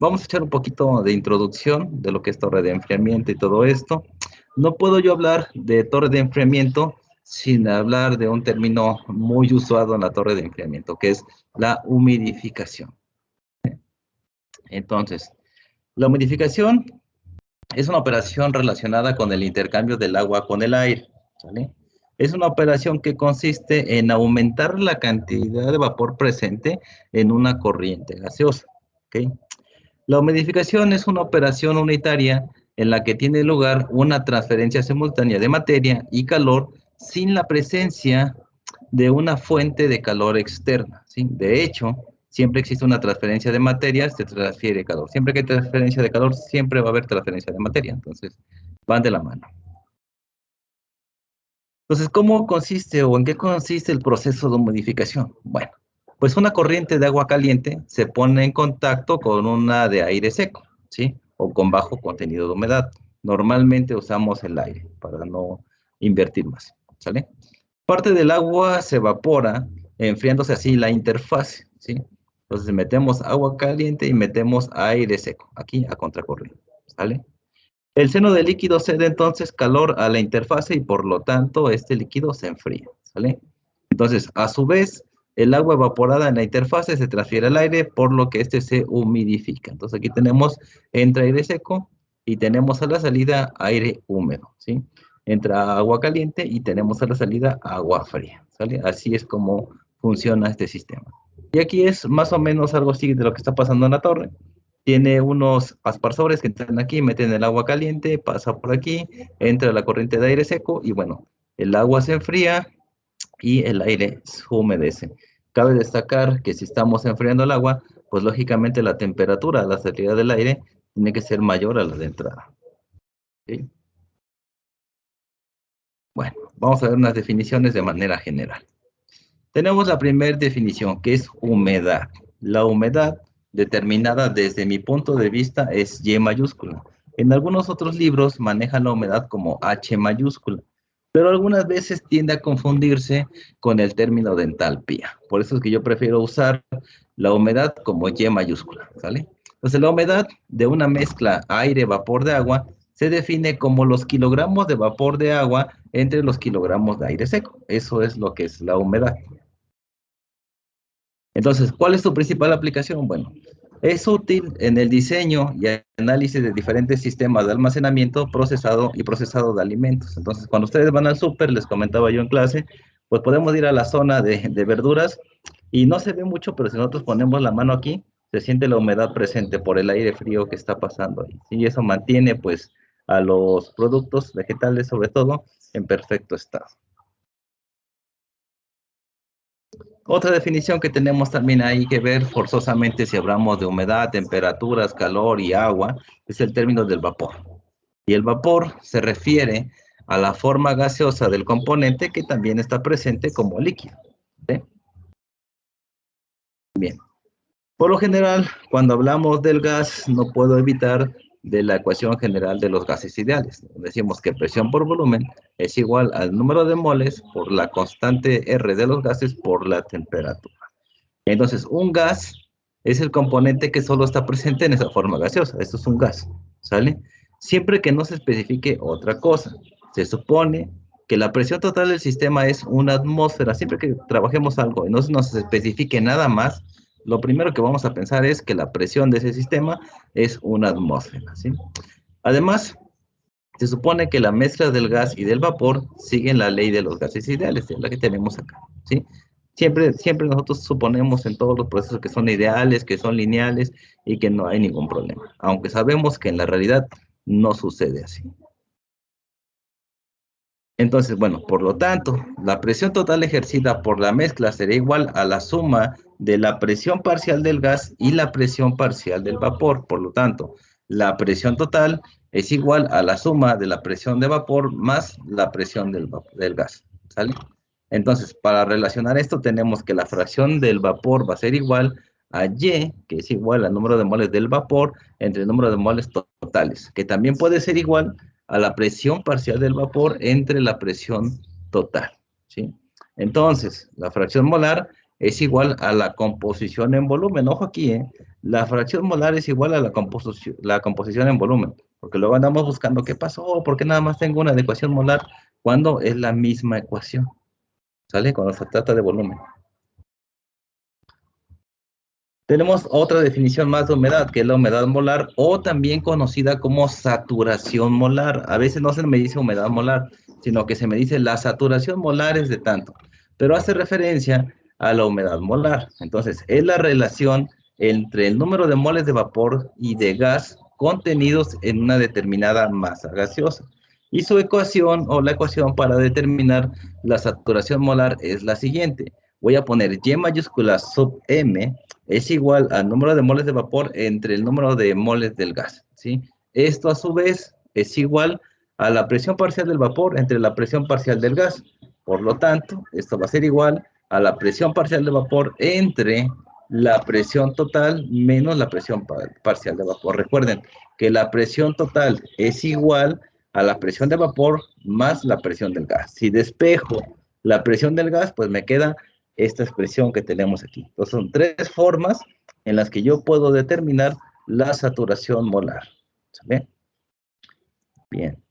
vamos a echar un poquito de introducción de lo que es torre de enfriamiento y todo esto. No puedo yo hablar de torre de enfriamiento sin hablar de un término muy usado en la torre de enfriamiento, que es la humidificación. Entonces, la humidificación es una operación relacionada con el intercambio del agua con el aire, ¿sale? Es una operación que consiste en aumentar la cantidad de vapor presente en una corriente gaseosa, ¿ok? La humidificación es una operación unitaria en la que tiene lugar una transferencia simultánea de materia y calor sin la presencia de una fuente de calor externa, ¿sí? De hecho, siempre existe una transferencia de materia, se transfiere calor. Siempre que hay transferencia de calor, siempre va a haber transferencia de materia. Entonces, van de la mano. Entonces, ¿cómo consiste o en qué consiste el proceso de humidificación? Bueno, pues una corriente de agua caliente se pone en contacto con una de aire seco, ¿sí? O con bajo contenido de humedad. Normalmente usamos el aire para no invertir más, ¿sale? Parte del agua se evapora, enfriándose así la interfase, ¿sí? Entonces metemos agua caliente y metemos aire seco, aquí a contracorriente, ¿sale? El seno del líquido cede entonces calor a la interfase y por lo tanto este líquido se enfría, ¿sale? Entonces, a su vez, el agua evaporada en la interfase se transfiere al aire, por lo que este se humidifica. Entonces aquí tenemos, entra aire seco y tenemos a la salida aire húmedo, ¿sí? Entra agua caliente y tenemos a la salida agua fría, ¿sale? Así es como funciona este sistema. Y aquí es más o menos algo así de lo que está pasando en la torre. Tiene unos aspersores que entran aquí, meten el agua caliente, pasa por aquí, entra la corriente de aire seco y bueno, el agua se enfría y el aire se humedece. Cabe destacar que si estamos enfriando el agua, pues lógicamente la temperatura, la salida del aire, tiene que ser mayor a la de entrada. ¿Sí? Bueno, vamos a ver unas definiciones de manera general. Tenemos la primera definición, que es humedad. La humedad, determinada desde mi punto de vista, es Y mayúscula. En algunos otros libros manejan la humedad como H mayúscula, pero algunas veces tiende a confundirse con el término de entalpía. Por eso es que yo prefiero usar la humedad como Y mayúscula, ¿sale? Entonces, la humedad de una mezcla aire-vapor de agua se define como los kilogramos de vapor de agua entre los kilogramos de aire seco. Eso es lo que es la humedad. Entonces, ¿cuál es su principal aplicación? Bueno, es útil en el diseño y análisis de diferentes sistemas de almacenamiento procesado de alimentos. Entonces, cuando ustedes van al súper, les comentaba yo en clase, pues podemos ir a la zona de verduras y no se ve mucho, pero si nosotros ponemos la mano aquí, se siente la humedad presente por el aire frío que está pasando ahí. Y eso mantiene pues a los productos vegetales sobre todo en perfecto estado. Otra definición que tenemos también ahí que ver forzosamente si hablamos de humedad, temperaturas, calor y agua, es el término del vapor. Y el vapor se refiere a la forma gaseosa del componente que también está presente como líquido. ¿Sí? Bien. Por lo general, cuando hablamos del gas, no puedo evitar de la ecuación general de los gases ideales. Decimos que presión por volumen es igual al número de moles por la constante R de los gases por la temperatura. Entonces, un gas es el componente que solo está presente en esa forma gaseosa. Esto es un gas, ¿sale? Siempre que no se especifique otra cosa. Se supone que la presión total del sistema es una atmósfera. Siempre que trabajemos algo y no se nos especifique nada más, lo primero que vamos a pensar es que la presión de ese sistema es una atmósfera, ¿sí? Además, se supone que la mezcla del gas y del vapor siguen la ley de los gases ideales, la que tenemos acá, ¿sí? Siempre nosotros suponemos en todos los procesos que son ideales, que son lineales y que no hay ningún problema, aunque sabemos que en la realidad no sucede así. Entonces, bueno, por lo tanto, la presión total ejercida por la mezcla será igual a la suma de la presión parcial del gas y la presión parcial del vapor. Por lo tanto, la presión total es igual a la suma de la presión de vapor más la presión del gas. ¿Sale? Entonces, para relacionar esto, tenemos que la fracción del vapor va a ser igual a Y, que es igual al número de moles del vapor entre el número de moles totales, que también puede ser igual a la presión parcial del vapor entre la presión total, ¿sí? Entonces, la fracción molar es igual a la composición en volumen. Ojo aquí, la fracción molar es igual a la composición en volumen, porque luego andamos buscando qué pasó, por qué nada más tengo una de ecuación molar cuando es la misma ecuación, ¿sale? Cuando se trata de volumen. Tenemos otra definición más de humedad, que es la humedad molar, o también conocida como saturación molar. A veces no se me dice humedad molar, sino que se me dice la saturación molar es de tanto, pero hace referencia a la humedad molar. Entonces, es la relación entre el número de moles de vapor y de gas contenidos en una determinada masa gaseosa. Y su ecuación o la ecuación para determinar la saturación molar es la siguiente. Voy a poner Y mayúscula sub M es igual al número de moles de vapor entre el número de moles del gas, ¿sí? Esto a su vez es igual a la presión parcial del vapor entre la presión parcial del gas. Por lo tanto, esto va a ser igual a la presión parcial de vapor entre la presión total menos la presión parcial de vapor. Recuerden que la presión total es igual a la presión de vapor más la presión del gas. Si despejo la presión del gas, pues me queda esta expresión que tenemos aquí. Entonces, son tres formas en las que yo puedo determinar la saturación molar. ¿Sale? Bien.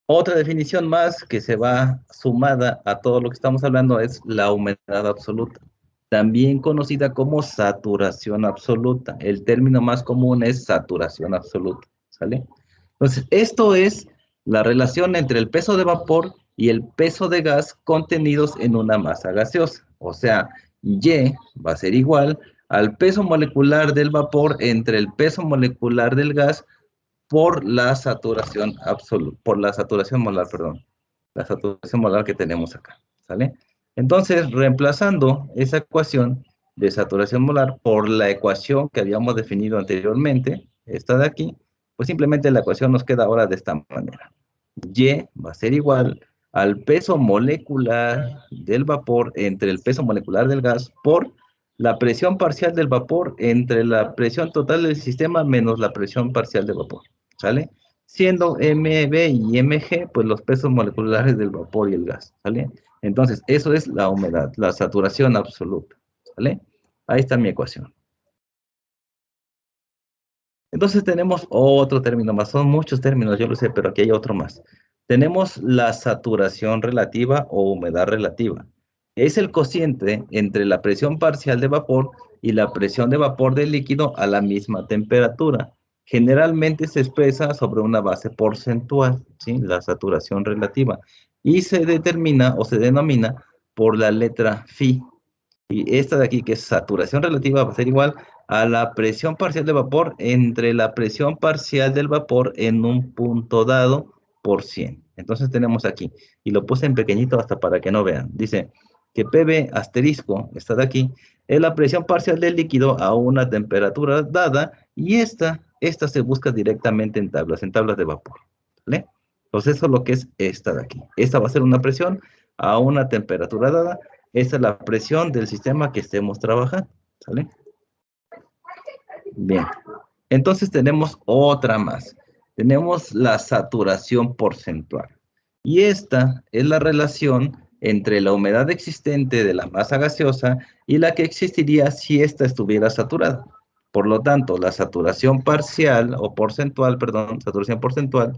Otra definición más que se va sumada a todo lo que estamos hablando es la humedad absoluta, también conocida como saturación absoluta. El término más común es saturación absoluta, ¿sale? Entonces, esto es la relación entre el peso de vapor y el peso de gas contenidos en una masa gaseosa. O sea, Y va a ser igual al peso molecular del vapor entre el peso molecular del gas por la saturación absoluta, por la saturación molar, perdón, la saturación molar que tenemos acá, ¿sale? Entonces, reemplazando esa ecuación de saturación molar por la ecuación que habíamos definido anteriormente, esta de aquí, pues simplemente la ecuación nos queda ahora de esta manera. Y va a ser igual al peso molecular del vapor entre el peso molecular del gas por la presión parcial del vapor entre la presión total del sistema menos la presión parcial del vapor. ¿Sale? Siendo MB y MG, pues los pesos moleculares del vapor y el gas, ¿sale? Entonces, eso es la humedad, la saturación absoluta, ¿sale? Ahí está mi ecuación. Entonces tenemos otro término más, son muchos términos, yo lo sé, pero aquí hay otro más. Tenemos la saturación relativa o humedad relativa. Es el cociente entre la presión parcial de vapor y la presión de vapor del líquido a la misma temperatura. Generalmente se expresa sobre una base porcentual, ¿sí? La saturación relativa. Y se determina o se denomina por la letra phi. Y esta de aquí, que es saturación relativa, va a ser igual a la presión parcial de vapor entre la presión parcial del vapor en un punto dado por 100. Entonces tenemos aquí, y lo puse en pequeñito hasta para que no vean. Dice que PB asterisco, esta de aquí, es la presión parcial del líquido a una temperatura dada, y esta se busca directamente en tablas de vapor. ¿Vale? Entonces eso es lo que es esta de aquí. Esta va a ser una presión a una temperatura dada. Esta es la presión del sistema que estemos trabajando. ¿Sale? Bien. Entonces tenemos otra más. Tenemos la saturación porcentual. Y esta es la relación entre la humedad existente de la masa gaseosa y la que existiría si ésta estuviera saturada. Por lo tanto, la saturación parcial o porcentual, perdón, saturación porcentual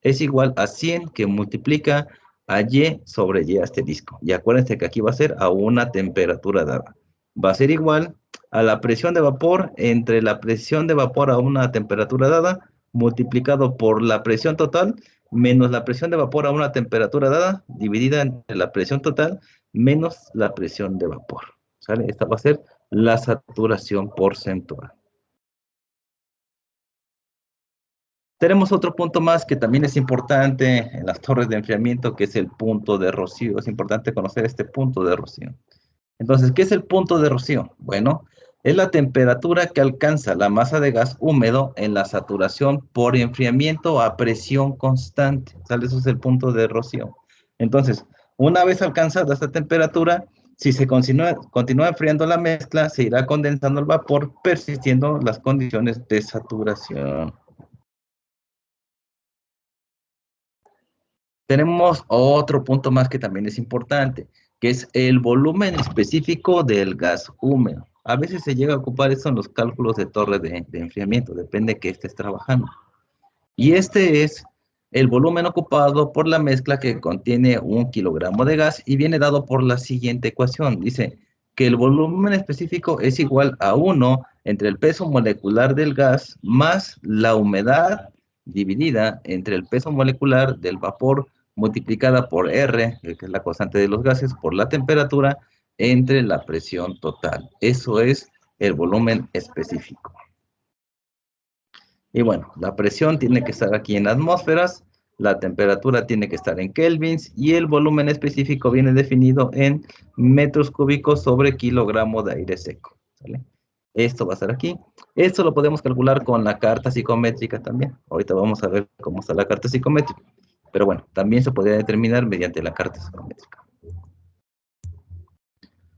es igual a 100 que multiplica a Y sobre Y asterisco. Y acuérdense que aquí va a ser a una temperatura dada. Va a ser igual a la presión de vapor entre la presión de vapor a una temperatura dada multiplicado por la presión total menos la presión de vapor a una temperatura dada dividida entre la presión total menos la presión de vapor. ¿Sale? Esta va a ser la saturación porcentual. Tenemos otro punto más que también es importante en las torres de enfriamiento, que es el punto de rocío. Es importante conocer este punto de rocío. Entonces, ¿qué es el punto de rocío? Bueno, es la temperatura que alcanza la masa de gas húmedo en la saturación por enfriamiento a presión constante. ¿Sale? Eso es el punto de rocío. Entonces, una vez alcanzada esta temperatura, si se continúa enfriando la mezcla, se irá condensando el vapor, persistiendo las condiciones de saturación. Tenemos otro punto más que también es importante, que es el volumen específico del gas húmedo. A veces se llega a ocupar eso en los cálculos de torre de enfriamiento, depende de qué estés trabajando. Y este es el volumen ocupado por la mezcla que contiene 1 kilogramo de gas y viene dado por la siguiente ecuación. Dice que el volumen específico es igual a 1 entre el peso molecular del gas más la humedad dividida entre el peso molecular del vapor multiplicada por R, que es la constante de los gases, por la temperatura entre la presión total. Eso es el volumen específico. Y bueno, la presión tiene que estar aquí en atmósferas, la temperatura tiene que estar en kelvins y el volumen específico viene definido en metros cúbicos sobre kilogramo de aire seco. ¿Sale? Esto va a estar aquí. Esto lo podemos calcular con la carta psicométrica también. Ahorita vamos a ver cómo está la carta psicométrica. Pero bueno, también se podría determinar mediante la carta psicométrica.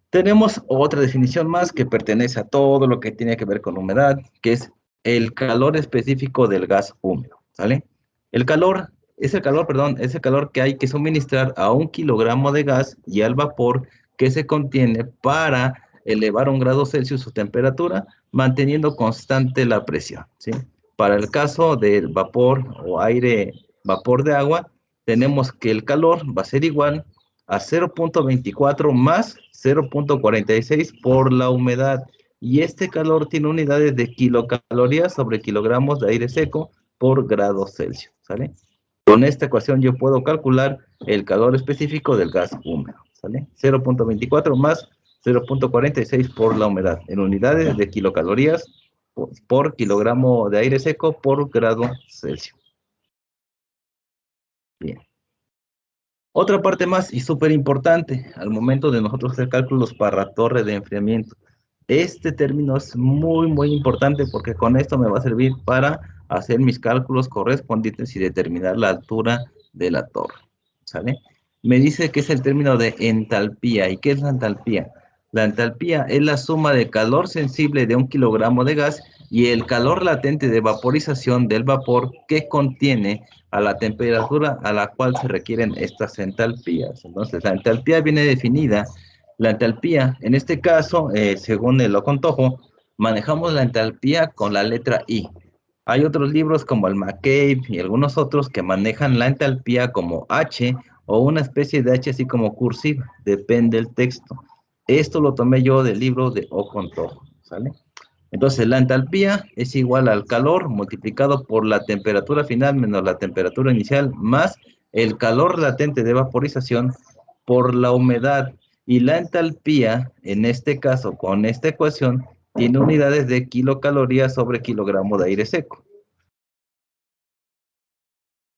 Tenemos otra definición más que pertenece a todo lo que tiene que ver con humedad, que es el calor específico del gas húmedo, ¿sale? El calor, es el calor que hay que suministrar a 1 kilogramo de gas y al vapor que se contiene para elevar 1 grado Celsius su temperatura, manteniendo constante la presión, ¿sí? Para el caso del vapor o aire, vapor de agua, tenemos que el calor va a ser igual a 0.24 más 0.46 por la humedad. Y este calor tiene unidades de kilocalorías sobre kilogramos de aire seco por grado Celsius, ¿sale? Con esta ecuación yo puedo calcular el calor específico del gas húmedo, ¿sale? 0.24 más 0.46 por la humedad, en unidades de kilocalorías por kilogramo de aire seco por grado Celsius. Bien. Otra parte más y súper importante al momento de nosotros hacer cálculos para torre de enfriamiento. Este término es muy importante porque con esto me va a servir para hacer mis cálculos correspondientes y determinar la altura de la torre. ¿Sale? Me dice que es el término de entalpía. ¿Y qué es la entalpía? La entalpía es la suma de calor sensible de 1 kilogramo de gas y el calor latente de vaporización del vapor que contiene a la temperatura a la cual se requieren estas entalpías. Entonces, la entalpía viene definida. La entalpía, en este caso, según el Ocontojo, manejamos la entalpía con la letra I. Hay otros libros como el McCabe y algunos otros que manejan la entalpía como H o una especie de H así como cursiva, depende del texto. Esto lo tomé yo del libro de Ocontojo, ¿sale? Entonces, la entalpía es igual al calor multiplicado por la temperatura final menos la temperatura inicial más el calor latente de vaporización por la humedad. Y la entalpía, en este caso, con esta ecuación, tiene unidades de kilocalorías sobre kilogramo de aire seco.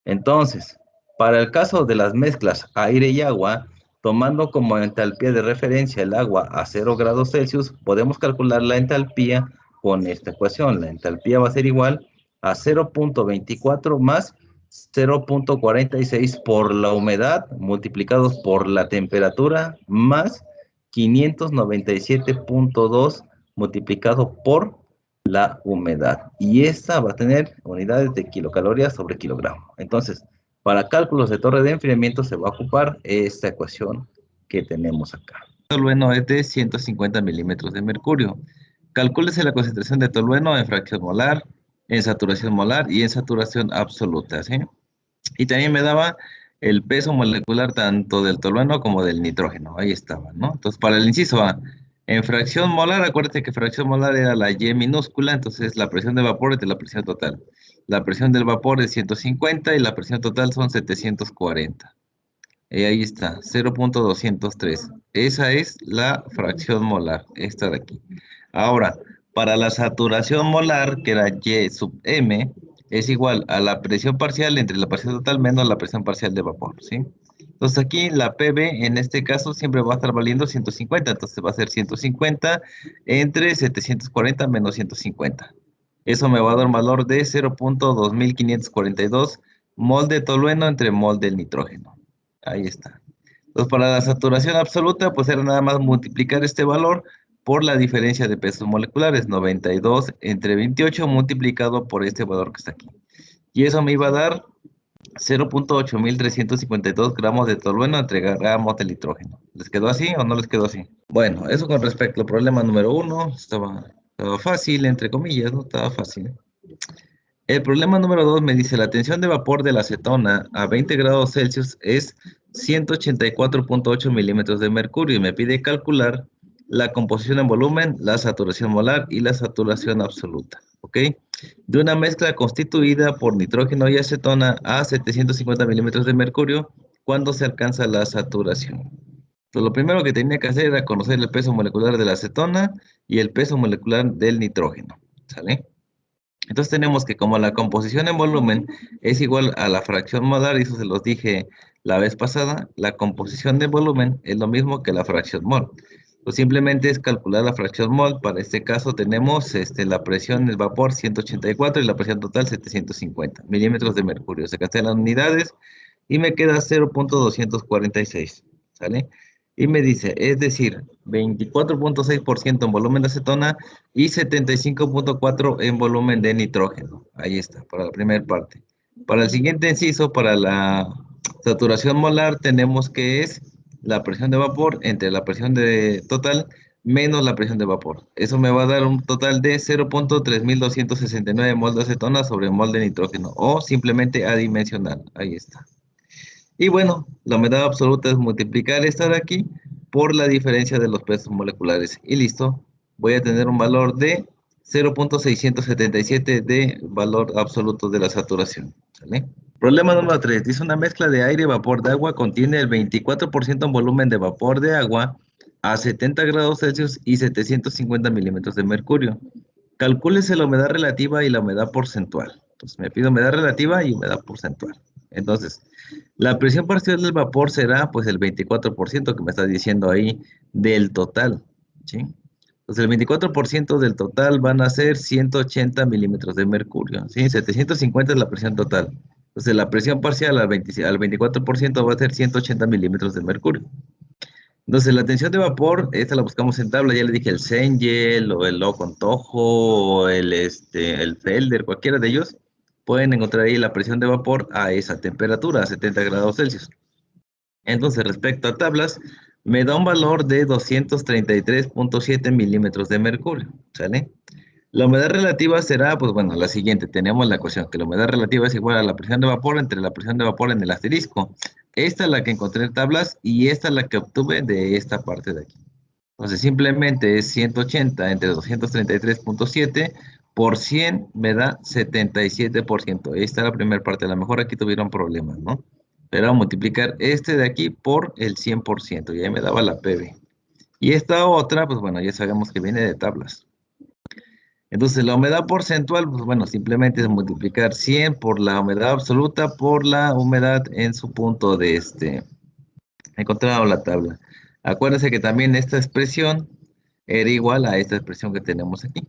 Entonces, para el caso de las mezclas aire y agua, tomando como entalpía de referencia el agua a 0 grados Celsius, podemos calcular la entalpía con esta ecuación. La entalpía va a ser igual a 0.24 más 0.46 por la humedad multiplicados por la temperatura más 597.2 multiplicado por la humedad. Y esta va a tener unidades de kilocalorías sobre kilogramo. Entonces, para cálculos de torre de enfriamiento se va a ocupar esta ecuación que tenemos acá. Tolueno es de 150 milímetros de mercurio. Calcúlese la concentración de tolueno en fracción molar, en saturación molar y en saturación absoluta, ¿sí? Y también me daba el peso molecular tanto del tolueno como del nitrógeno. Ahí estaba, ¿no? Entonces, para el inciso A, en fracción molar, acuérdate que fracción molar era la Y minúscula, entonces la presión de vapor es de la presión total. La presión del vapor es 150 y la presión total son 740. Y ahí está, 0.203. Esa es la fracción molar, esta de aquí. Ahora, para la saturación molar, que era Y sub M, es igual a la presión parcial entre la presión total menos la presión parcial de vapor, ¿sí? Entonces aquí la PB en este caso siempre va a estar valiendo 150, entonces va a ser 150 entre 740 menos 150. Eso me va a dar un valor de 0.2542 mol de tolueno entre mol del nitrógeno. Ahí está. Entonces, para la saturación absoluta, pues era nada más multiplicar este valor por la diferencia de pesos moleculares, 92 entre 28 multiplicado por este valor que está aquí. Y eso me iba a dar 0.8352 gramos de tolueno entre gramos de nitrógeno. ¿Les quedó así o no les quedó así? Bueno, eso con respecto al problema número uno, estaba fácil, entre comillas, no estaba fácil. El problema número 2 me dice, la tensión de vapor de la acetona a 20 grados Celsius es 184,8 milímetros de mercurio y me pide calcular la composición en volumen, la saturación molar y la saturación absoluta, ¿ok? De una mezcla constituida por nitrógeno y acetona a 750 milímetros de mercurio cuando se alcanza la saturación. Entonces, lo primero que tenía que hacer era conocer el peso molecular de la acetona y el peso molecular del nitrógeno, ¿sale? Entonces tenemos que como la composición en volumen es igual a la fracción molar, y eso se los dije la vez pasada, la composición de volumen es lo mismo que la fracción mol. Pues simplemente es calcular la fracción mol. Para este caso tenemos la presión del vapor 184 y la presión total 750 milímetros de mercurio. Se cancelan unidades y me queda 0,246, ¿sale? Y me dice, es decir, 24,6% en volumen de acetona y 75,4 en volumen de nitrógeno. Ahí está, para la primera parte. Para el siguiente inciso, para la saturación molar, tenemos que es la presión de vapor entre la presión de total menos la presión de vapor. Eso me va a dar un total de 0,3269 mol de acetona sobre mol de nitrógeno o simplemente adimensional. Ahí está. Y bueno, la humedad absoluta es multiplicar esta de aquí por la diferencia de los pesos moleculares. Y listo, voy a tener un valor de 0,677 de valor absoluto de la saturación. ¿Sale? Problema número 3. Dice una mezcla de aire y vapor de agua contiene el 24% en volumen de vapor de agua a 70 grados Celsius y 750 milímetros de mercurio. Calcúlese la humedad relativa y la humedad porcentual. Entonces me pido humedad relativa y humedad porcentual. Entonces, la presión parcial del vapor será pues el 24% que me está diciendo ahí del total, ¿sí? Entonces el 24% del total van a ser 180 milímetros de mercurio, ¿sí? 750 es la presión total. Entonces la presión parcial al 24% va a ser 180 milímetros de mercurio. Entonces la tensión de vapor, esta la buscamos en tabla, ya le dije el Cengel o el Locontojo o el Felder, cualquiera de ellos, pueden encontrar ahí la presión de vapor a esa temperatura, a 70 grados Celsius. Entonces, respecto a tablas, me da un valor de 233,7 milímetros de mercurio, ¿sale? La humedad relativa será, pues bueno, la siguiente. Tenemos la ecuación, que la humedad relativa es igual a la presión de vapor entre la presión de vapor en el asterisco. Esta es la que encontré en tablas y esta es la que obtuve de esta parte de aquí. Entonces, simplemente es 180 entre 233,7 por 100 me da 77%. Esta es la primera parte. A lo mejor aquí tuvieron problemas, ¿no? Pero vamos a multiplicar este de aquí por el 100% y ahí me daba la PV. Y esta otra, pues bueno, ya sabemos que viene de tablas. Entonces, la humedad porcentual, pues bueno, simplemente es multiplicar 100 por la humedad absoluta por la humedad en su punto de encontrado la tabla. Acuérdense que también esta expresión era igual a esta expresión que tenemos aquí.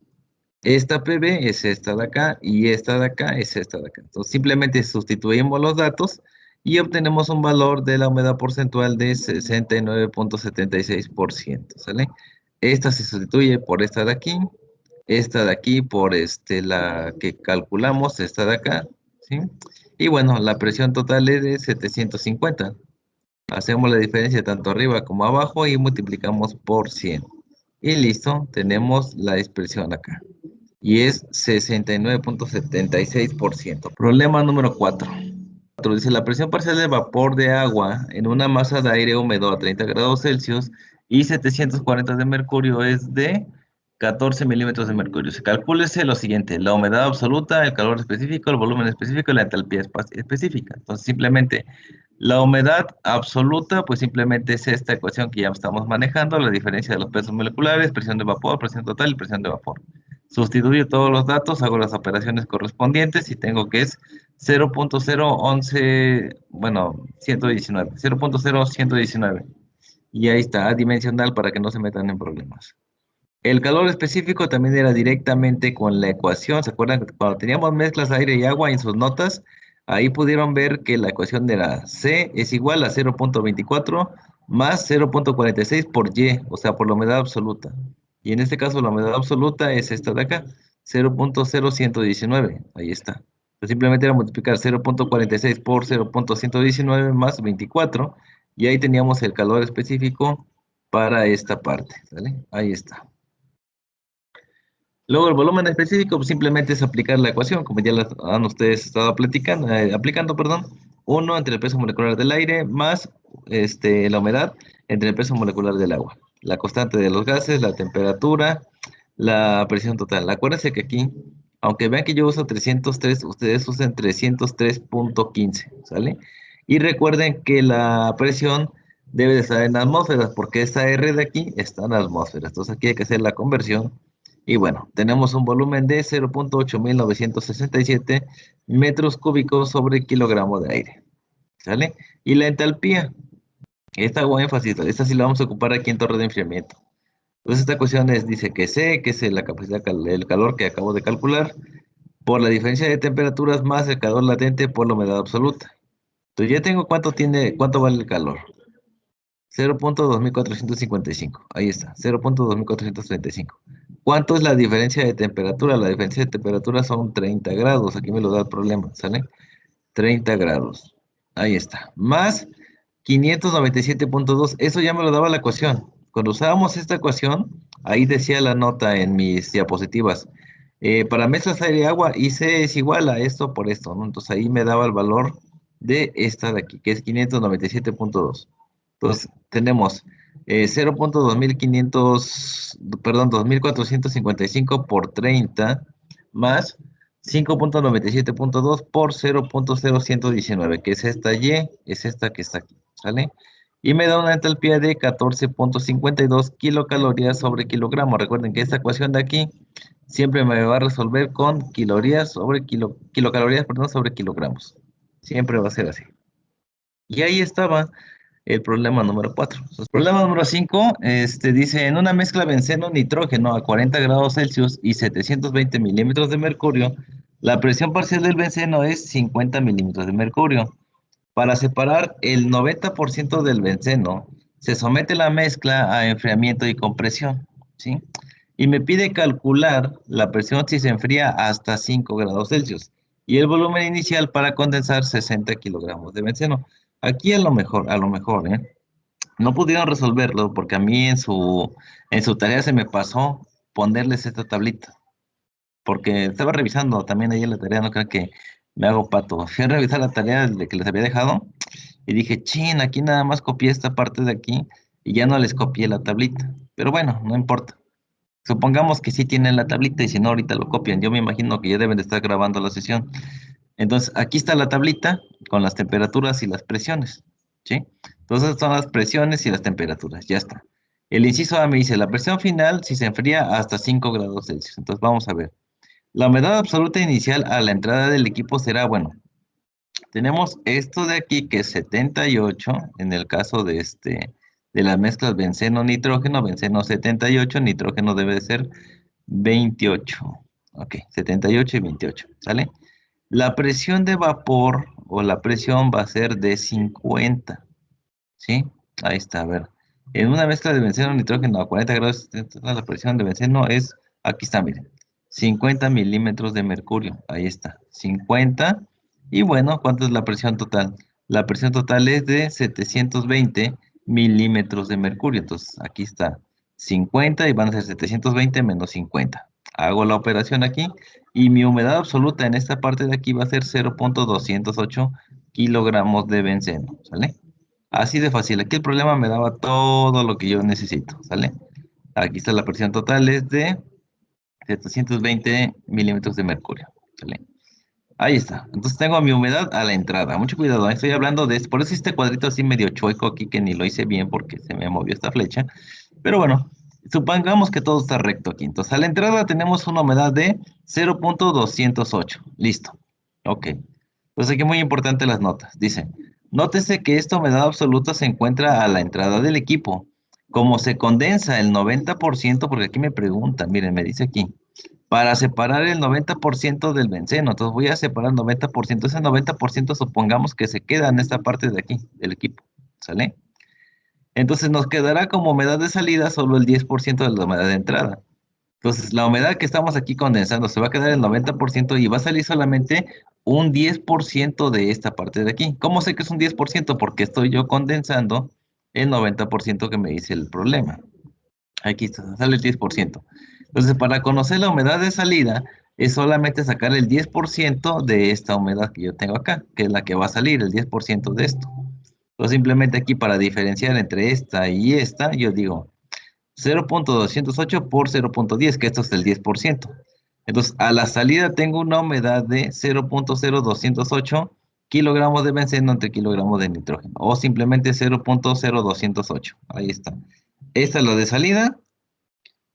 Esta PB es esta de acá y esta de acá es esta de acá. Entonces, simplemente sustituimos los datos y obtenemos un valor de la humedad porcentual de 69,76%, ¿sale? Esta se sustituye por esta de aquí por la que calculamos, esta de acá, ¿sí? Y bueno, la presión total es de 750. Hacemos la diferencia tanto arriba como abajo y multiplicamos por 100. Y listo, tenemos la expresión acá. Y es 69,76%. Problema número 4. Dice, la presión parcial de vapor de agua en una masa de aire húmedo a 30 grados Celsius y 740 de mercurio es de 14 milímetros de mercurio. Se calcúlese lo siguiente, la humedad absoluta, el calor específico, el volumen específico y la entalpía específica. Entonces, simplemente la humedad absoluta, pues simplemente es esta ecuación que ya estamos manejando, la diferencia de los pesos moleculares, presión de vapor, presión total y presión de vapor. Sustituyo todos los datos, hago las operaciones correspondientes y tengo que es 0,011, bueno, 119, 0,0119. Y ahí está, adimensional para que no se metan en problemas. El calor específico también era directamente con la ecuación. ¿Se acuerdan que cuando teníamos mezclas de aire y agua en sus notas? Ahí pudieron ver que la ecuación era C es igual a 0,24 más 0,46 por Y, o sea, por la humedad absoluta. Y en este caso la humedad absoluta es esta de acá, 0,0119. Ahí está. Pues simplemente era multiplicar 0.46 por 0.119 más 24, y ahí teníamos el calor específico para esta parte, ¿sale? Ahí está. Luego el volumen específico pues, simplemente es aplicar la ecuación, como ya la han ustedes estado aplicando, perdón, 1 entre el peso molecular del aire más la humedad entre el peso molecular del agua. La constante de los gases, la temperatura, la presión total. Acuérdense que aquí, aunque vean que yo uso 303, ustedes usen 303.15, ¿sale? Y recuerden que la presión debe de estar en atmósferas, porque esta R de aquí está en atmósferas. Entonces aquí hay que hacer la conversión y bueno, tenemos un volumen de 0.8967 metros cúbicos sobre kilogramo de aire, ¿sale? Y la entalpía, esta hago énfasis, esta sí la vamos a ocupar aquí en torre de enfriamiento. Entonces esta cuestión dice que C, que es la capacidad, el calor que acabo de calcular, por la diferencia de temperaturas más el calor latente por la humedad absoluta. Entonces ya tengo cuánto vale el calor. 0.2455. Ahí está, 0.2435. ¿Cuánto es la diferencia de temperatura? La diferencia de temperatura son 30 grados. Aquí me lo da el problema, ¿sale? 30 grados. Ahí está. Más 597.2. Eso ya me lo daba la ecuación. Cuando usábamos esta ecuación, ahí decía la nota en mis diapositivas. Para mezclas aire y agua, IC es igual a esto por esto, ¿no? Entonces ahí me daba el valor de esta de aquí, que es 597.2. Entonces tenemos 0.2500, perdón, 2455 por 30 más 5.97.2 por 0.0119, que es esta Y, es esta que está aquí, ¿sale? Y me da una entalpía de 14.52 kilocalorías sobre kilogramo. Recuerden que esta ecuación de aquí siempre me va a resolver con kilocalorías, perdón, sobre kilogramos. Siempre va a ser así. Y ahí estaba el problema número 4. El problema número 5 dice, en una mezcla benceno-nitrógeno a 40 grados Celsius y 720 milímetros de mercurio, la presión parcial del benceno es 50 milímetros de mercurio. Para separar el 90% del benceno, se somete la mezcla a enfriamiento y compresión, ¿sí? Y me pide calcular la presión si se enfría hasta 5 grados Celsius y el volumen inicial para condensar 60 kilogramos de benceno. Aquí a lo mejor, no pudieron resolverlo porque a mí en su tarea se me pasó ponerles esta tablita, porque estaba revisando también ahí en la tarea, no crean que me hago pato. Fui a revisar la tarea de que les había dejado y dije, chin, aquí nada más copié esta parte de aquí y ya no les copié la tablita. Pero bueno, no importa. Supongamos que sí tienen la tablita y si no, ahorita lo copian. Yo me imagino que ya deben de estar grabando la sesión. Entonces, aquí está la tablita con las temperaturas y las presiones, ¿sí? Entonces, son las presiones y las temperaturas, ya está. El inciso A me dice, la presión final si se enfría hasta 5 grados Celsius. Entonces, vamos a ver. La humedad absoluta inicial a la entrada del equipo será, bueno, tenemos esto de aquí que es 78 en el caso de las mezclas benceno-nitrógeno, benceno 78, nitrógeno debe de ser 28. Ok, 78 y 28, ¿sale? La presión de vapor o la presión va a ser de 50, ¿sí? Ahí está, a ver. En una mezcla de benceno nitrógeno a 40 grados, la presión de benceno es, aquí está, miren, 50 milímetros de mercurio. Ahí está, 50. Y bueno, ¿cuánto es la presión total? La presión total es de 720 milímetros de mercurio. Entonces, aquí está 50 y van a ser 720 menos 50. Hago la operación aquí y mi humedad absoluta en esta parte de aquí va a ser 0.208 kilogramos de benceno, ¿sale? Así de fácil. Aquí el problema me daba todo lo que yo necesito, ¿sale? Aquí está la presión total, es de 720 milímetros de mercurio, ¿sale? Ahí está. Entonces tengo mi humedad a la entrada. Mucho cuidado, estoy hablando de... Por eso este cuadrito así medio chueco aquí que ni lo hice bien porque se me movió esta flecha. Pero bueno, supongamos que todo está recto aquí. Entonces a la entrada tenemos una humedad de 0.208. Listo. Ok. Pues aquí muy importante las notas. Dice, nótese que esta humedad absoluta se encuentra a la entrada del equipo. Como se condensa el 90%, porque aquí me preguntan, miren, me dice aquí, para separar el 90% del benceno. Entonces voy a separar 90%. Ese 90% supongamos que se queda en esta parte de aquí, del equipo. ¿Sale? Entonces nos quedará como humedad de salida solo el 10% de la humedad de entrada. Entonces la humedad que estamos aquí condensando se va a quedar el 90% y va a salir solamente un 10% de esta parte de aquí. ¿Cómo sé que es un 10%? Porque estoy yo condensando el 90% que me dice el problema. Aquí está, sale el 10%. Entonces, para conocer la humedad de salida, es solamente sacar el 10% de esta humedad que yo tengo acá, que es la que va a salir, el 10% de esto. Entonces, simplemente aquí para diferenciar entre esta y esta, yo digo 0.208 por 0.10, que esto es el 10%. Entonces, a la salida tengo una humedad de 0.0208 kilogramos de benceno entre kilogramos de nitrógeno, o simplemente 0.0208. Ahí está. Esta es la de salida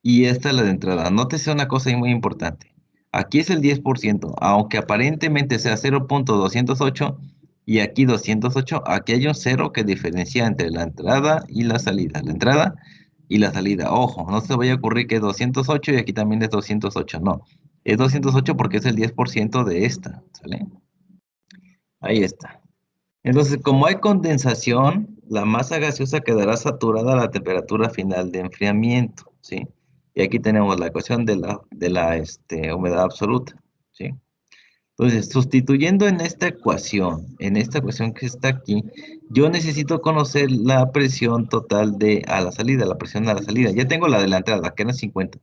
y esta es la de entrada. Nótese una cosa ahí muy importante. Aquí es el 10%, aunque aparentemente sea 0.208 y aquí 208, aquí hay un cero que diferencia entre la entrada y la salida. La entrada y la salida. Ojo, no se vaya a ocurrir que es 208 y aquí también es 208. No, es 208 porque es el 10% de esta. ¿Sale? Ahí está. Entonces, como hay condensación, la masa gaseosa quedará saturada a la temperatura final de enfriamiento, ¿sí? Y aquí tenemos la ecuación de la humedad absoluta, ¿sí? Entonces, sustituyendo en esta ecuación que está aquí, yo necesito conocer la presión total a la salida, la presión a la salida. Ya tengo la de la entrada, que era 50.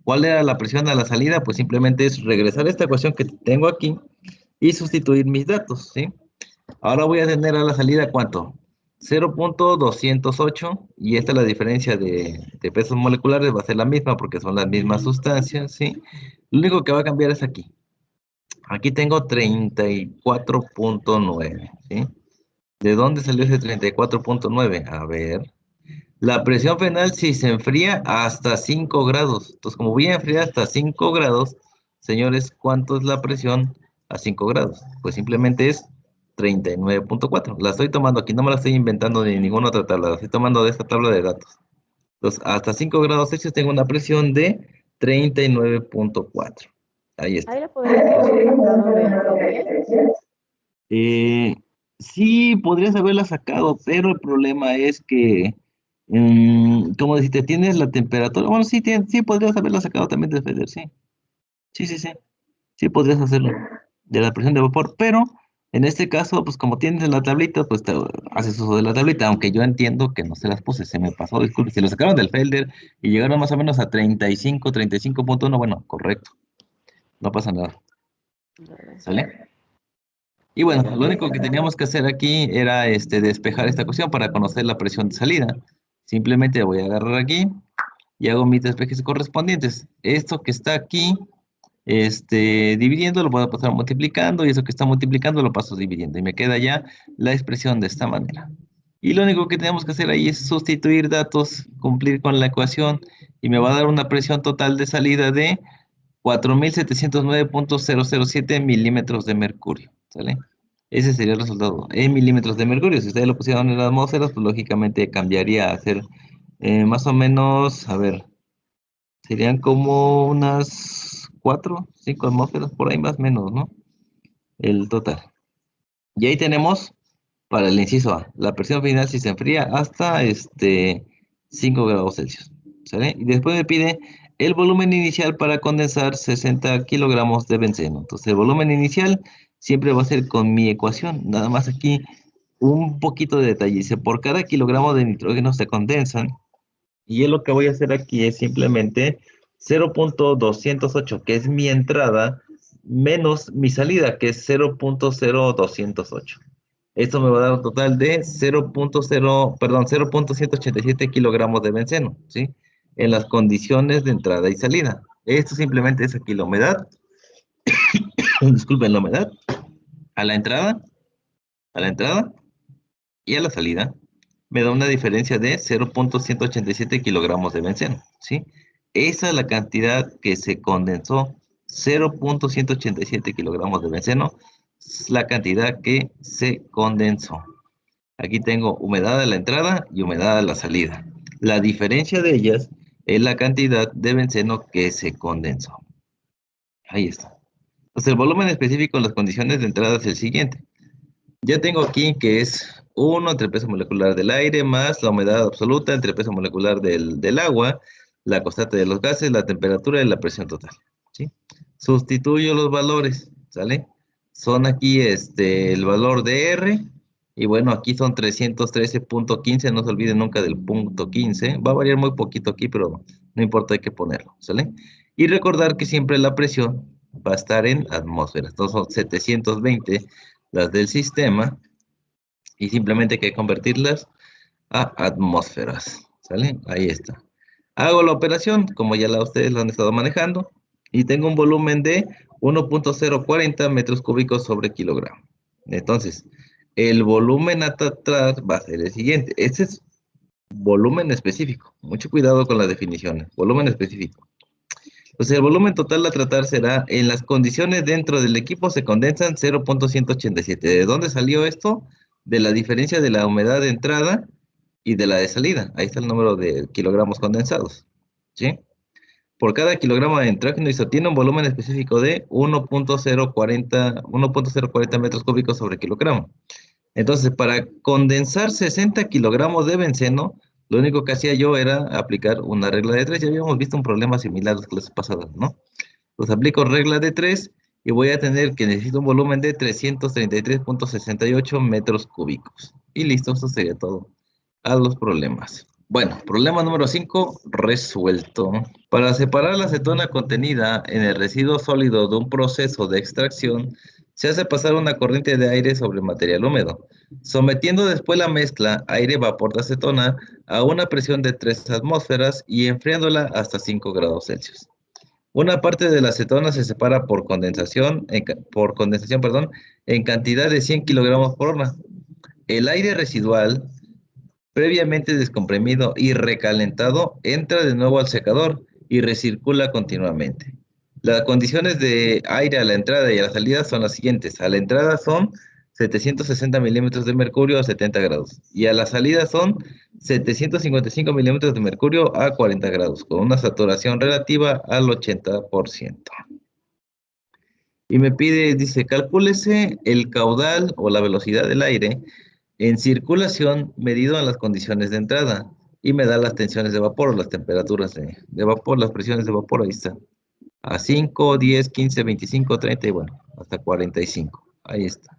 ¿Cuál era la presión a la salida? Pues simplemente es regresar a esta ecuación que tengo aquí y sustituir mis datos, ¿sí? Ahora voy a tener a la salida ¿cuánto? 0.208 y esta es la diferencia de pesos moleculares, va a ser la misma porque son las mismas sustancias, ¿sí? Lo único que va a cambiar es aquí. Aquí tengo 34.9, ¿sí? ¿De dónde salió ese 34.9? A ver. La presión final si se enfría hasta 5 grados. Entonces, como voy a enfriar hasta 5 grados, señores, ¿cuánto es la presión a 5 grados? Pues simplemente es 39.4. La estoy tomando aquí, no me la estoy inventando de ninguna otra tabla, la estoy tomando de esta tabla de datos. Entonces, hasta 5 grados Celsius tengo una presión de 39.4. Ahí Ahí está. lo podrías haber sacado del Excel. Eh, sí, podrías haberla sacado, pero el problema es que, como dijiste, tienes la temperatura. Bueno, sí, sí, podrías haberla sacado también del FEDER, sí. Sí, sí, sí. Sí, podrías hacerlo de la presión de vapor, pero en este caso, pues como tienes la tablita, pues te haces uso de la tablita, aunque yo entiendo que no se las puse, se me pasó, disculpe, si lo sacaron del Felder y llegaron más o menos a 35.1, bueno, correcto, no pasa nada, Dale. ¿sale? Y Sí, bueno, lo dale. único que teníamos que hacer aquí era despejar esta cuestión para conocer la presión de salida. Simplemente voy a agarrar aquí y hago mis despejes correspondientes. Esto que está aquí, dividiendo, lo voy a pasar multiplicando y eso que está multiplicando lo paso dividiendo y me queda ya la expresión de esta manera. Y lo único que tenemos que hacer ahí es sustituir datos, cumplir con la ecuación y me va a dar una presión total de salida de 4709.007 milímetros de mercurio, ¿sale? Ese sería el resultado en milímetros de mercurio. Si ustedes lo pusieran en las atmósferas, pues lógicamente cambiaría a ser más o menos, a ver, serían como unas 4, 5 atmósferas, por ahí más o menos, ¿no? El total. Y ahí tenemos para el inciso A, la presión final si se enfría hasta 5 grados Celsius. ¿Sale? Y después me pide el volumen inicial para condensar 60 kilogramos de benceno. Entonces el volumen inicial siempre va a ser con mi ecuación. Nada más aquí un poquito de detalle. Dice, por cada kilogramo de nitrógeno se condensan. Y lo que voy a hacer aquí es simplemente 0.208, que es mi entrada, menos mi salida, que es 0.0208. Esto me va a dar un total de 0.0, perdón, 0.187 kilogramos de benceno, ¿sí? En las condiciones de entrada y salida. Esto simplemente es aquí la humedad, disculpen, la humedad, a la entrada, a la entrada y a la salida. Me da una diferencia de 0.187 kilogramos de benceno, ¿sí? Esa es la cantidad que se condensó, 0.187 kilogramos de benceno, es la cantidad que se condensó. Aquí tengo humedad a la entrada y humedad a la salida. La diferencia de ellas es la cantidad de benceno que se condensó. Ahí está. Pues el volumen específico en las condiciones de entrada es el siguiente. Ya tengo aquí que es uno entre el peso molecular del aire más la humedad absoluta entre el peso molecular del agua, la constante de los gases, la temperatura y la presión total. ¿Sí? Sustituyo los valores, ¿sale? son aquí el valor de R, y bueno, aquí son 313.15, no se olviden nunca del punto 15, va a variar muy poquito aquí, pero no importa, hay que ponerlo, ¿sale? Y recordar que siempre la presión va a estar en atmósferas, entonces son 720 las del sistema, y simplemente hay que convertirlas a atmósferas, ¿sale? Ahí está. Hago la operación, como ya ustedes lo han estado manejando, y tengo un volumen de 1.040 metros cúbicos sobre kilogramo. Entonces, el volumen atrás va a ser el siguiente. Este es volumen específico. Mucho cuidado con las definiciones. Volumen específico. Pues el volumen total a tratar será, en las condiciones dentro del equipo se condensan 0.187. ¿De dónde salió esto? De la diferencia de la humedad de entrada y de la de salida. Ahí está el número de kilogramos condensados, ¿sí? Por cada kilogramo de nitrógeno se obtiene un volumen específico de 1.040 metros cúbicos sobre kilogramo. Entonces, para condensar 60 kilogramos de benceno, lo único que hacía yo era aplicar una regla de 3. Ya habíamos visto un problema similar las clases pasadas, ¿no? Pues aplico regla de 3 y voy a tener que necesito un volumen de 333.68 metros cúbicos. Y listo, eso sería todo a los problemas. Bueno, problema número 5 resuelto. Para separar la acetona contenida en el residuo sólido de un proceso de extracción, se hace pasar una corriente de aire sobre material húmedo, sometiendo después la mezcla aire-vapor de acetona a una presión de 3 atmósferas y enfriándola hasta 5 grados Celsius. Una parte de la acetona se separa por condensación, en cantidad de 100 kilogramos por hora. El aire residual previamente descomprimido y recalentado, entra de nuevo al secador y recircula continuamente. Las condiciones de aire a la entrada y a la salida son las siguientes. A la entrada son 760 milímetros de mercurio a 70 grados y a la salida son 755 milímetros de mercurio a 40 grados, con una saturación relativa al 80%. Y me pide, dice, calcúlese el caudal o la velocidad del aire en circulación medido en las condiciones de entrada y me da las tensiones de vapor, las temperaturas de vapor, las presiones de vapor, ahí está. A 5, 10, 15, 25, 30 y bueno, hasta 45. Ahí está.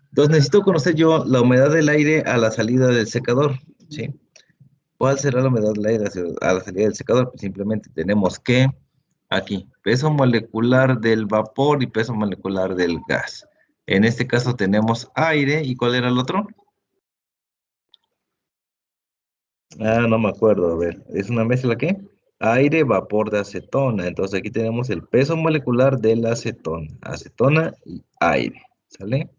Entonces necesito conocer yo la humedad del aire a la salida del secador, ¿sí? ¿Cuál será la humedad del aire a la salida del secador? Pues simplemente tenemos que, aquí, peso molecular del vapor y peso molecular del gas. En este caso tenemos aire, ¿y cuál era el otro? Ah, no me acuerdo, a ver, ¿es una mezcla qué? Aire, vapor de acetona. Entonces aquí tenemos el peso molecular de la acetona. Acetona y aire, ¿sale?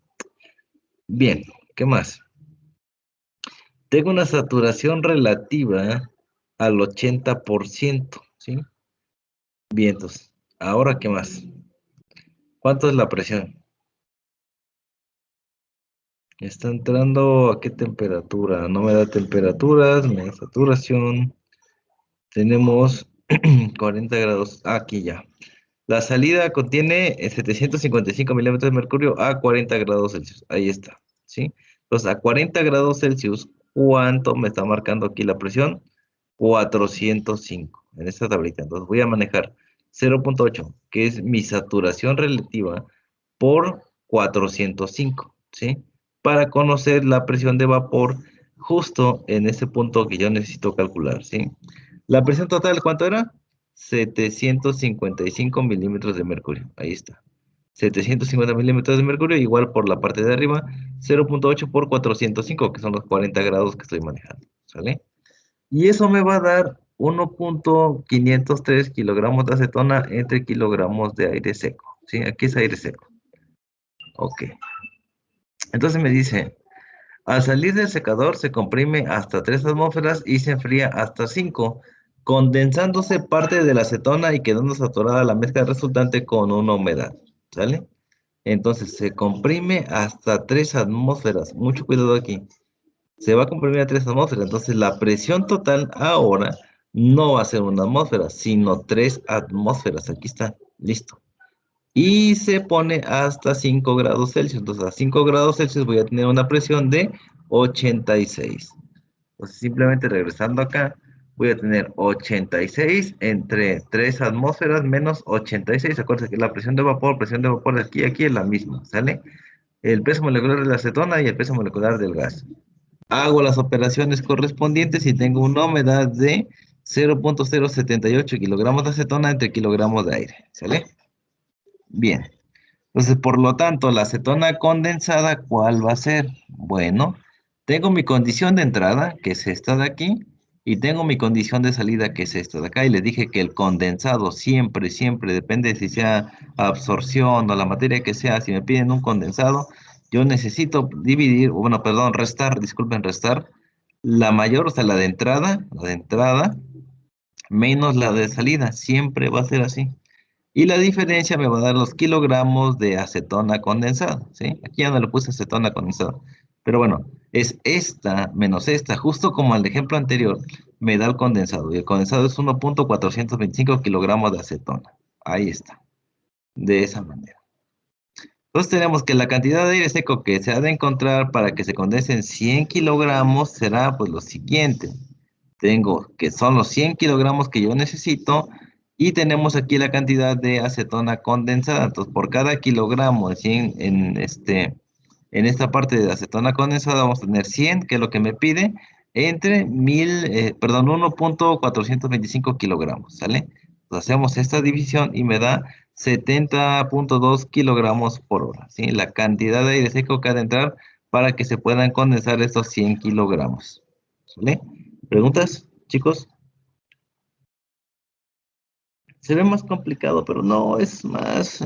Bien, ¿qué más? Tengo una saturación relativa al 80%, ¿sí? Vientos. Ahora, ¿qué más? ¿Cuánto es la presión? Está entrando a qué temperatura. No me da temperaturas, me da saturación. Tenemos 40 grados. Aquí ya. La salida contiene 755 milímetros de mercurio a 40 grados Celsius. Ahí está, ¿sí? Entonces, a 40 grados Celsius, ¿cuánto me está marcando aquí la presión? 405 en esta tablita. Entonces, voy a manejar 0.8, que es mi saturación relativa, por 405, ¿sí? Para conocer la presión de vapor justo en ese punto que yo necesito calcular, ¿sí? La presión total, ¿cuánto era? 755 milímetros de mercurio. Ahí está. 750 milímetros de mercurio, igual por la parte de arriba, 0.8 por 405, que son los 40 grados que estoy manejando. ¿Sale? Y eso me va a dar 1.503 kilogramos de acetona entre kilogramos de aire seco. ¿Sí? Aquí es aire seco. Ok. Entonces me dice, al salir del secador se comprime hasta 3 atmósferas y se enfría hasta 5, condensándose parte de la acetona y quedando saturada la mezcla resultante con una humedad. ¿Sale? Entonces se comprime hasta 3 atmósferas. Mucho cuidado aquí. Se va a comprimir a 3 atmósferas. Entonces la presión total ahora no va a ser una atmósfera, sino 3 atmósferas. Aquí está. Listo. Y se pone hasta 5 grados Celsius. Entonces, a 5 grados Celsius voy a tener una presión de 86. Entonces, simplemente regresando acá, voy a tener 86 entre 3 atmósferas menos 86. Acuérdense que la presión de vapor de aquí a aquí es la misma, ¿sale? El peso molecular de la acetona y el peso molecular del gas. Hago las operaciones correspondientes y tengo una humedad de 0.078 kilogramos de acetona entre kilogramos de aire, ¿sale? Bien. Entonces, por lo tanto, la acetona condensada, ¿cuál va a ser? Bueno, tengo mi condición de entrada, que es esta de aquí, y tengo mi condición de salida, que es esta de acá, y les dije que el condensado siempre, siempre, depende si sea absorción o la materia que sea, si me piden un condensado, yo necesito dividir, bueno, perdón, restar, disculpen, restar, la mayor, o sea, la de entrada, menos la de salida, siempre va a ser así. Y la diferencia me va a dar los kilogramos de acetona condensada, ¿sí? Aquí ya no le puse acetona condensada. Pero bueno, es esta menos esta, justo como el ejemplo anterior, me da el condensado. Y el condensado es 1.425 kilogramos de acetona. Ahí está, de esa manera. Entonces tenemos que la cantidad de aire seco que se ha de encontrar para que se condensen 100 kilogramos será pues lo siguiente. Tengo que son los 100 kilogramos que yo necesito y tenemos aquí la cantidad de acetona condensada. Entonces, por cada kilogramo de 100 en esta parte de acetona condensada vamos a tener 100, que es lo que me pide, entre 1.425 kilogramos, ¿sale? Entonces, hacemos esta división y me da 70.2 kilogramos por hora, ¿sí? La cantidad de aire seco que ha de entrar para que se puedan condensar estos 100 kilogramos, ¿sale? ¿Preguntas, chicos? Se ve más complicado, pero no, es más,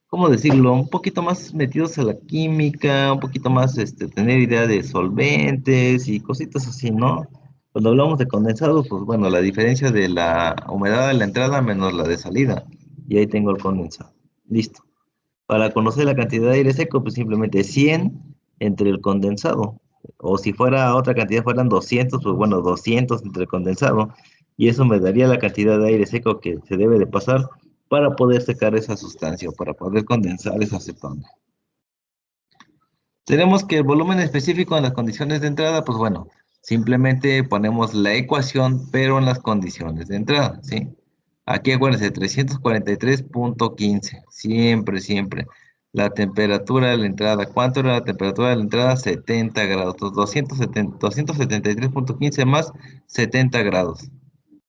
¿cómo decirlo? Un poquito más metidos a la química, un poquito más, tener idea de solventes y cositas así, ¿no? Cuando hablamos de condensado, pues bueno, la diferencia de la humedad de la entrada menos la de salida. Y ahí tengo el condensado. Listo. Para conocer la cantidad de aire seco, pues simplemente 100 entre el condensado. O si fuera otra cantidad, fueran 200, pues bueno, 200 entre el condensado. Y eso me daría la cantidad de aire seco que se debe de pasar para poder secar esa sustancia o para poder condensar esa acetona. Tenemos que el volumen específico en las condiciones de entrada, pues bueno, simplemente ponemos la ecuación, pero en las condiciones de entrada, ¿sí? Aquí acuérdense, 343.15, siempre, siempre. La temperatura de la entrada, ¿cuánto era la temperatura de la entrada? 70 grados, entonces 273.15 más 70 grados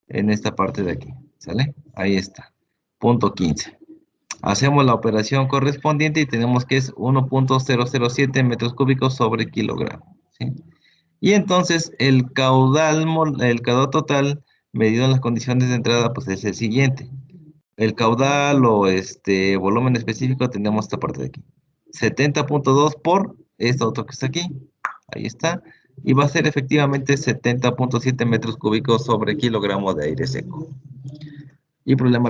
en esta parte de aquí, ¿sale? Ahí está, punto 15. Hacemos la operación correspondiente y tenemos que es 1.007 metros cúbicos sobre kilogramo, ¿sí? Y entonces el caudal total medido en las condiciones de entrada pues es el siguiente. El caudal o volumen específico tenemos esta parte de aquí. 70.2 por esto otro que está aquí. Ahí está. Y va a ser efectivamente 70.7 metros cúbicos sobre kilogramo de aire seco. Y problema